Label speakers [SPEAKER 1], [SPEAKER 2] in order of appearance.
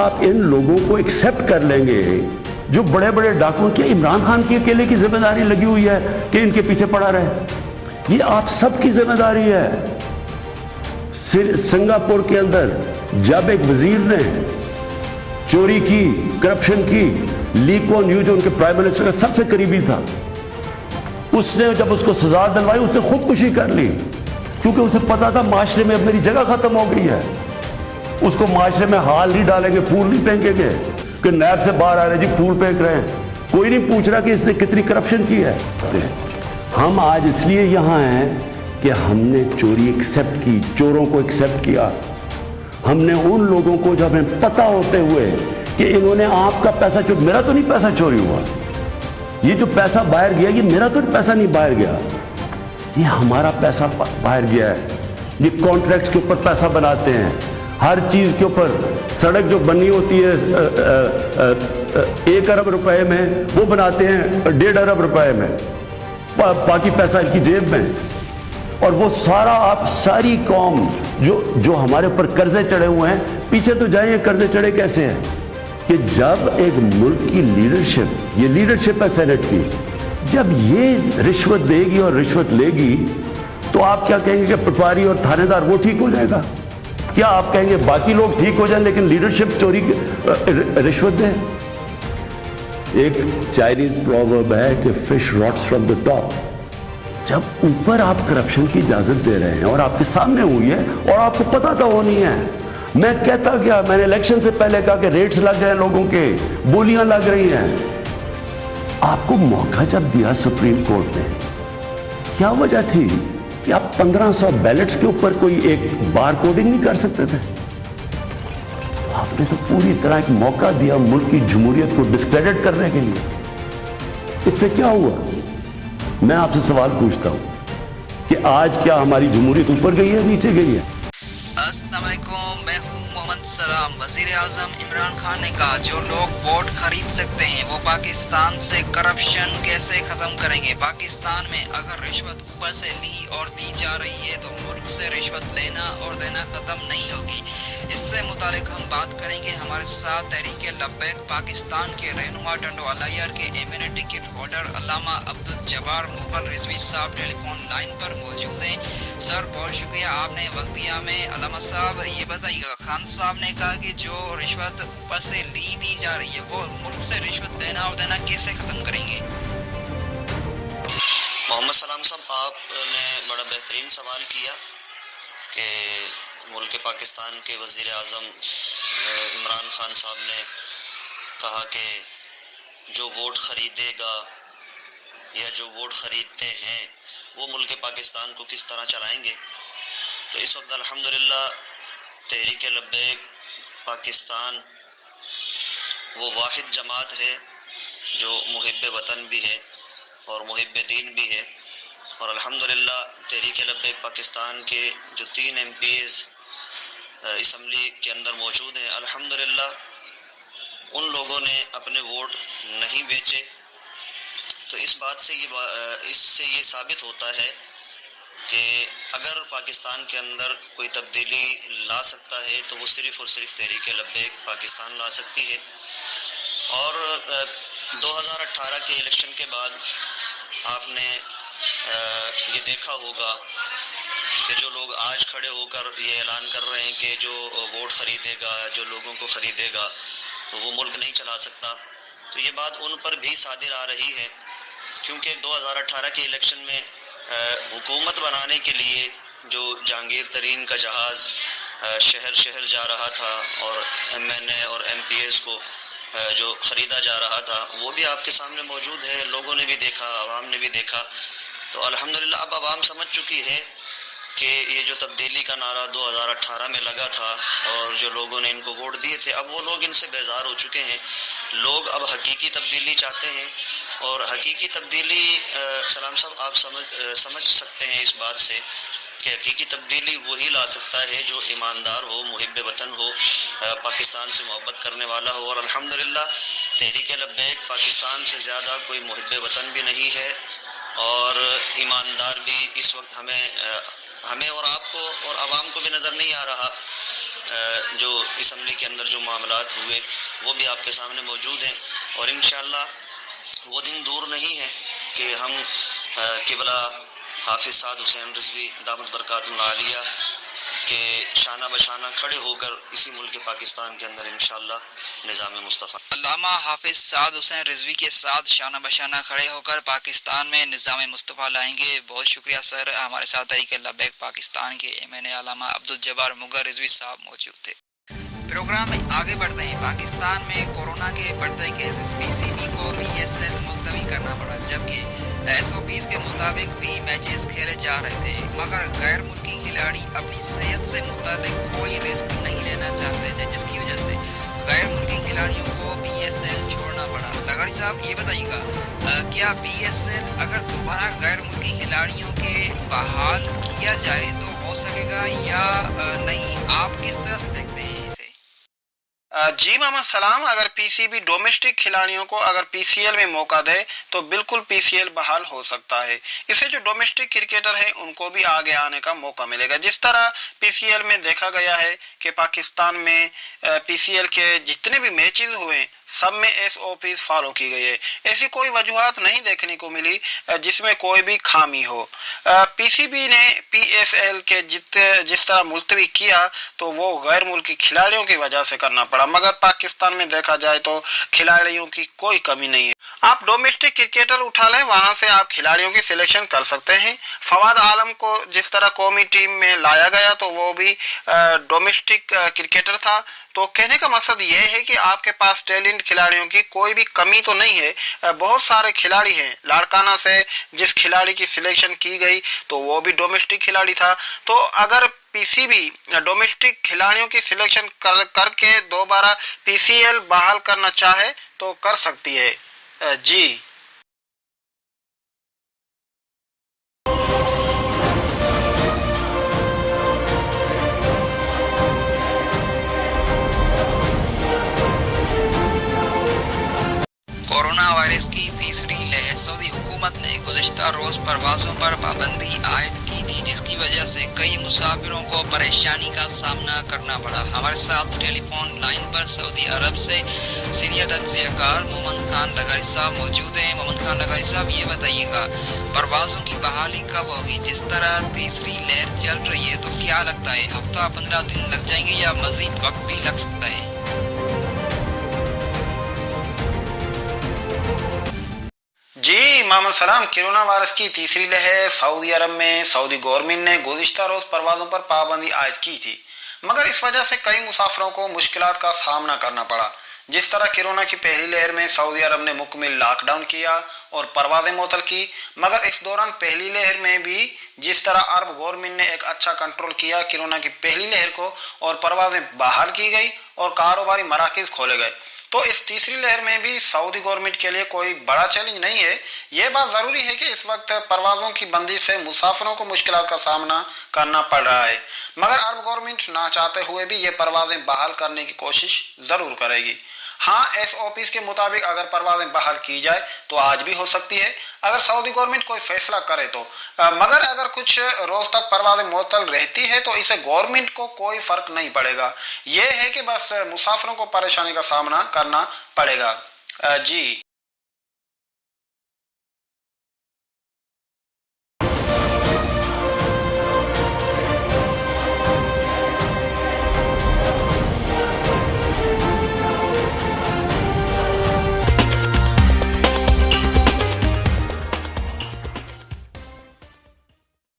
[SPEAKER 1] آپ ان لوگوں کو ایکسپٹ کر لیں گے جو بڑے بڑے ڈاکو کے عمران خان کی اکیلے کی ذمہ داری لگی ہوئی ہے کہ ان کے پیچھے پڑا رہے؟ یہ آپ سب کی ذمہ داری ہے. سنگاپور کے اندر جب ایک وزیر نے چوری کی، کرپشن کی، لی کوان یو جو ان کے پرائم منسٹر کا سب سے قریبی تھا، اس نے جب اس کو سزا دلوائی اس نے خودکشی کر لی، کیونکہ اسے پتا تھا معاشرے میں اب میری جگہ ختم ہو گئی ہے. اس کو معاشرے میں ہال نہیں ڈالیں گے، پھول نہیں پھینکیں گے کہ نیب سے باہر آ رہے جی پھول پھینک رہے ہیں. کوئی نہیں پوچھ رہا کہ اس نے کتنی کرپشن کی ہے. ہم آج اس لیے یہاں ہیں کہ ہم نے چوری ایکسپٹ کی، چوروں کو ایکسپٹ کیا. ہم نے ان لوگوں کو جب ہمیں پتہ ہوتے ہوئے کہ انہوں نے آپ کا پیسہ چوری، میرا تو نہیں پیسہ چوری ہوا، یہ جو پیسہ باہر گیا یہ میرا تو پیسہ نہیں باہر گیا، یہ ہمارا پیسہ باہر گیا ہے. یہ کانٹریکٹس کے اوپر پیسہ بناتے ہیں، ہر چیز کے اوپر. سڑک جو بنی ہوتی ہے 1 ارب روپے میں وہ بناتے ہیں 1.5 ارب روپے میں، باقی پیسہ ان کی جیب میں. اور وہ سارا آپ ساری قوم جو ہمارے اوپر قرضے چڑھے ہوئے ہیں، پیچھے تو جائیں قرضے چڑھے کیسے ہیں کہ جب ایک ملک کی لیڈرشپ، یہ لیڈرشپ ہے سینٹ کی، جب یہ رشوت دے گی اور رشوت لے گی تو آپ کیا کہیں گے کہ پٹواری اور تھانے دار وہ ٹھیک ہو جائے گا؟ کیا آپ کہیں گے باقی لوگ ٹھیک ہو جائیں لیکن لیڈرشپ چوری رشوت دے؟ ایک چائنیز پروورب ہے کہ fish rots from the top. جب اوپر آپ کرپشن کی اجازت دے رہے ہیں اور آپ کے سامنے ہوئی ہے اور آپ کو پتا تو ہونی ہے. میں کہتا کیا، میں نے الیکشن سے پہلے کہا کہ ریٹس لگ گئے لوگوں کے، بولیاں لگ رہی ہیں. آپ کو موقع جب دیا سپریم کورٹ نے، کیا وجہ تھی کہ آپ 1500 بیلٹس کے اوپر کوئی ایک بار کوڈنگ نہیں کر سکتے تھے؟ آپ نے تو پوری طرح ایک موقع دیا ملک کی جمہوریت کو ڈسکریڈٹ کرنے کے لیے. اس سے کیا ہوا؟ میں آپ سے سوال پوچھتا ہوں کہ آج کیا ہماری جمہوریت اوپر گئی ہے نیچے گئی ہے؟
[SPEAKER 2] السلام علیکم، میں ہوں محمد سلام. وزیر اعظم عمران خان نے کہا جو لوگ ووٹ خرید سکتے ہیں وہ پاکستان سے کرپشن کیسے ختم کریں گے. پاکستان میں اگر رشوت اوپر سے لی اور دی جا رہی ہے تو ملک سے رشوت لینا اور دینا ختم نہیں ہوگی. اس سے متعلق ہم بات کریں گے. ہمارے ساتھ تحریک لبیک پاکستان کے رہنما ٹنڈو علیار کے ایمین ٹکٹ ہولڈر علامہ عبدالجبار مغل رضوی صاحب ٹیلی فون لائن پر موجود ہیں. سر بہت شکریہ آپ نے وقت دیا. میں علامہ صاحب یہ بتائیے گا، خان صاحب نے کہا کہ جو رشوت اوپر سے دی جا رہی ہے وہ ملک سے رشوت لینا اور دینا کیسے ختم کریں گے؟
[SPEAKER 3] محمد سلام صاحب، آپ نے بڑا بہترین سوال کیا کہ ملک پاکستان کے وزیر اعظم عمران خان صاحب نے کہا کہ جو ووٹ خریدے گا یا جو ووٹ خریدتے ہیں وہ ملک پاکستان کو کس طرح چلائیں گے. تو اس وقت الحمدللہ تحریک لبیک پاکستان وہ واحد جماعت ہے جو محب وطن بھی ہے اور محب دین بھی ہے. اور الحمدللہ تحریک لبیک پاکستان کے جو 3 MPs اسمبلی کے اندر موجود ہیں، الحمدللہ ان لوگوں نے اپنے ووٹ نہیں بیچے. تو اس بات سے یہ ثابت ہوتا ہے کہ اگر پاکستان کے اندر کوئی تبدیلی لا سکتا ہے تو وہ صرف اور صرف تحریک لبیک پاکستان لا سکتی ہے. اور 2018 کے الیکشن کے بعد آپ نے یہ دیکھا ہوگا کہ جو لوگ آج کھڑے ہو کر یہ اعلان کر رہے ہیں کہ جو ووٹ خریدے گا، جو لوگوں کو خریدے گا وہ ملک نہیں چلا سکتا، تو یہ بات ان پر بھی صادر آ رہی ہے. کیونکہ 2018 کے الیکشن میں حکومت بنانے کے لیے جو جہانگیر ترین کا جہاز شہر شہر جا رہا تھا اور MNA اور MPs کو جو خریدا جا رہا تھا وہ بھی آپ کے سامنے موجود ہے، لوگوں نے بھی دیکھا، عوام نے بھی دیکھا. تو الحمدللہ اب عوام سمجھ چکی ہے کہ یہ جو تبدیلی کا نعرہ 2018 میں لگا تھا اور جو لوگوں نے ان کو ووٹ دیے تھے، اب وہ لوگ ان سے بیزار ہو چکے ہیں. لوگ اب حقیقی تبدیلی چاہتے ہیں. اور حقیقی تبدیلی سلام صاحب آپ سمجھ سکتے ہیں اس بات سے کہ حقیقی تبدیلی وہی لا سکتا ہے جو ایماندار ہو، محب وطن ہو، پاکستان سے محبت کرنے والا ہو. اور الحمدللہ تحریک لبیک پاکستان سے زیادہ کوئی محب وطن بھی نہیں ہے اور ایماندار بھی اس وقت ہمیں اور آپ کو اور عوام کو بھی نظر نہیں آ رہا. جو اسمبلی کے اندر جو معاملات ہوئے وہ بھی آپ کے سامنے موجود ہیں، اور انشاءاللہ وہ دن دور نہیں ہے کہ ہم قبلہ حافظ سعد حسین رضوی دامت برکاتہ العالیہ کہ شانہ بشانہ کھڑے ہو کر اسی ملک پاکستان کے اندر انشاءاللہ نظام مصطفیٰ
[SPEAKER 2] علامہ حافظ سعد حسین رضوی کے ساتھ شانہ بشانہ کھڑے ہو کر پاکستان میں نظام مصطفیٰ لائیں گے. بہت شکریہ سر. ہمارے ساتھ تحریک لبیک پاکستان کے ایم علامہ عبدالجبار مغر رضوی صاحب موجود تھے. پروگرام میں آگے بڑھتے ہیں. پاکستان میں کورونا کے بڑھتے کیسز پی سی بی کو پی ایس ایل ملتوی کرنا پڑا، جبکہ ایس او پیز کے مطابق بھی میچز کھیلے جا رہے تھے، مگر غیر ملکی کھلاڑی اپنی صحت سے متعلق کوئی رسک نہیں لینا چاہتے تھے، جس کی وجہ سے غیر ملکی کھلاڑیوں کو پی ایس ایل چھوڑنا پڑا. لگاڑی صاحب یہ بتائیے گا کیا پی ایس ایل اگر دوبارہ غیر ملکی کھلاڑیوں کے بحال کیا جائے تو ہو سکے گا یا نہیں؟ آپ کس طرح سے دیکھتے ہیں اسے؟
[SPEAKER 4] جی محمد سلام، اگر پی سی بی ڈومیسٹک کھلاڑیوں کو اگر پی سی ایل میں موقع دے تو بالکل پی سی ایل بحال ہو سکتا ہے. اسے جو ڈومیسٹک کرکٹر ہیں ان کو بھی آگے آنے کا موقع ملے گا. جس طرح پی سی ایل میں دیکھا گیا ہے کہ پاکستان میں پی سی ایل کے جتنے بھی میچز ہوئے سب میں ایس او پیز فالو کی گئی ہے. ایسی کوئی وجوہات نہیں دیکھنے کو ملی جس میں کوئی بھی خامی ہو. پی سی بی نے پی ایس ایل کے جس طرح ملتوی کیا تو وہ غیر ملکی کھلاڑیوں کی وجہ سے کرنا پڑا، مگر پاکستان میں دیکھا جائے تو کھلاڑیوں کی کوئی کمی نہیں ہے. آپ ڈومیسٹک کرکٹر اٹھا لیں، وہاں سے آپ کھلاڑیوں کی سلیکشن کر سکتے ہیں. فواد عالم کو جس طرح قومی ٹیم میں لایا گیا تو وہ بھی ڈومیسٹک کرکٹر تھا. تو کہنے کا مقصد یہ ہے کہ آپ کے پاس ٹیلنٹ کھلاڑیوں کی کوئی بھی کمی تو نہیں ہے. بہت سارے کھلاڑی ہیں. لاڑکانہ سے جس کھلاڑی کی سلیکشن کی گئی تو وہ بھی ڈومیسٹک کھلاڑی تھا. تو اگر پی سی بی ڈومیسٹک کھلاڑیوں کی سلیکشن کر کے دوبارہ پی سی ایل بحال کرنا چاہے تو کر سکتی ہے. جی
[SPEAKER 2] کورونا وائرس کی تیسری لہر. سعودی حکومت نے گزشتہ روز پروازوں پر پابندی عائد کی تھی، جس کی وجہ سے کئی مسافروں کو پریشانی کا سامنا کرنا پڑا. ہمارے ساتھ ٹیلی فون لائن پر سعودی عرب سے سینئر تجزیہ کار محمد خان لگاری صاحب موجود ہیں. محمد خان لگاری صاحب یہ بتائیے گا پروازوں کی بحالی کب ہوگی؟ جس طرح تیسری لہر چل رہی ہے تو کیا لگتا ہے ہفتہ 15 دن لگ جائیں گے یا مزید وقت بھی لگ سکتا ہے؟
[SPEAKER 4] جی محمد سلام، کرونا وائرس کی تیسری لہر سعودی عرب میں سعودی گورنمنٹ نے گزشتہ روز پروازوں پر پابندی عائد کی تھی، مگر اس وجہ سے کئی مسافروں کو مشکلات کا سامنا کرنا پڑا. جس طرح کرونا کی پہلی لہر میں سعودی عرب نے مکمل لاک ڈاؤن کیا اور پروازیں معطل کی، مگر اس دوران پہلی لہر میں بھی جس طرح عرب گورنمنٹ نے ایک اچھا کنٹرول کیا کرونا کی پہلی لہر کو اور پروازیں بحال کی گئی اور کاروباری مراکز کھولے گئے، تو اس تیسری لہر میں بھی سعودی گورنمنٹ کے لیے کوئی بڑا چیلنج نہیں ہے. یہ بات ضروری ہے کہ اس وقت پروازوں کی بندی سے مسافروں کو مشکلات کا سامنا کرنا پڑ رہا ہے، مگر عرب گورنمنٹ نہ چاہتے ہوئے بھی یہ پروازیں بحال کرنے کی کوشش ضرور کرے گی. ہاں ایس او پیز کے مطابق اگر پروازیں بحال کی جائے تو آج بھی ہو سکتی ہے اگر سعودی گورنمنٹ کوئی فیصلہ کرے تو، مگر اگر کچھ روز تک پروازیں معطل رہتی ہے تو اسے گورنمنٹ کو کوئی فرق نہیں پڑے گا. یہ ہے کہ بس مسافروں کو پریشانی کا سامنا کرنا پڑے گا. جی